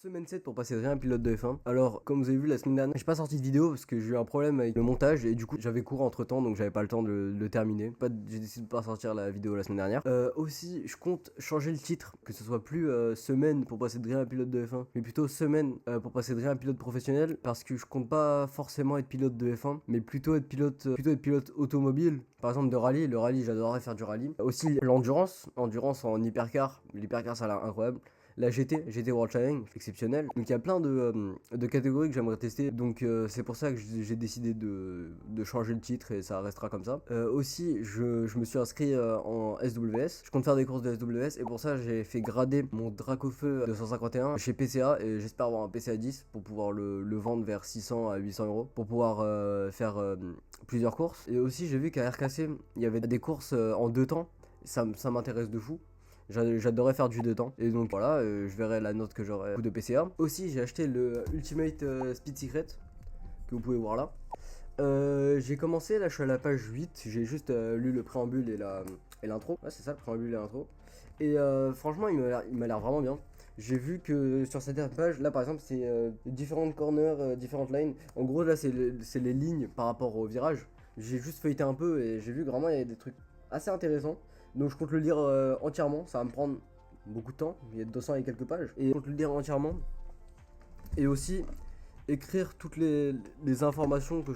Semaine 7 pour passer de rien un pilote de F1. Alors, comme vous avez vu la semaine dernière, j'ai pas sorti de vidéo parce que j'ai eu un problème avec le montage et du coup j'avais cours entre temps donc j'avais pas le temps de le terminer. J'ai décidé de pas sortir la vidéo la semaine dernière. Aussi, je compte changer le titre, que ce soit plus semaine pour passer de rien un pilote de F1, mais plutôt semaine pour passer de rien un pilote professionnel parce que je compte pas forcément être pilote de F1, mais plutôt être pilote automobile. Par exemple de rallye, le rallye j'adorerais faire du rallye. Aussi l'endurance en hypercar, l'hypercar ça a l'air incroyable. La GT World Challenge, exceptionnel. Donc il y a plein de catégories que j'aimerais tester. Donc c'est pour ça que j'ai décidé de changer le titre et ça restera comme ça. Aussi, je me suis inscrit en SWS. Je compte faire des courses de SWS et pour ça j'ai fait grader mon Dracofeu 251 chez PCA et j'espère avoir un PCA 10 pour pouvoir le vendre vers 600 à 800 euros pour pouvoir faire plusieurs courses. Et aussi j'ai vu qu'à RKC il y avait des courses en 2 temps. Ça m'intéresse de fou. J'adorais faire du 2 temps. Et donc voilà, je verrai la note que j'aurai de PCA. Aussi, j'ai acheté le Ultimate Speed Secret, que vous pouvez voir là. J'ai commencé, là je suis à la page 8. J'ai juste lu le préambule et l'intro. Ouais, c'est ça, le préambule et l'intro. Et franchement, il m'a l'air vraiment bien. J'ai vu que sur cette page, là par exemple, c'est différentes corners, différentes lines. En gros, là, c'est les lignes par rapport au virage. J'ai juste feuilleté un peu et j'ai vu que vraiment il y a des trucs assez intéressants. Donc je compte le lire entièrement. Ça va me prendre beaucoup de temps. Il y a 200 et quelques pages. Et je compte le lire entièrement. Et aussi écrire toutes les informations que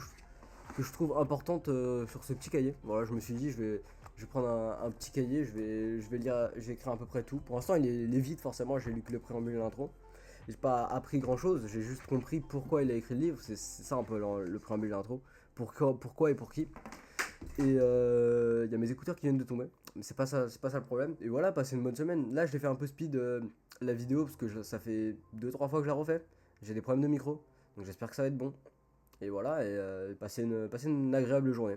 je trouve importantes sur ce petit cahier. Voilà, je me suis dit, je vais prendre un petit cahier, je vais lire, je vais écrire à peu près tout. Pour l'instant, il est vide, forcément, j'ai lu que le préambule et l'intro. J'ai pas appris grand chose, j'ai juste compris pourquoi il a écrit le livre, c'est ça un peu le préambule et l'intro. Pourquoi et pour qui. Et il y a mes écouteurs qui viennent de tomber. Mais c'est pas ça le problème. Et voilà, passez une bonne semaine. Là, je l'ai fait un peu speed la vidéo parce que ça fait 2-3 fois que je la refais. J'ai des problèmes de micro, donc j'espère que ça va être bon. Et voilà, et passez une agréable journée.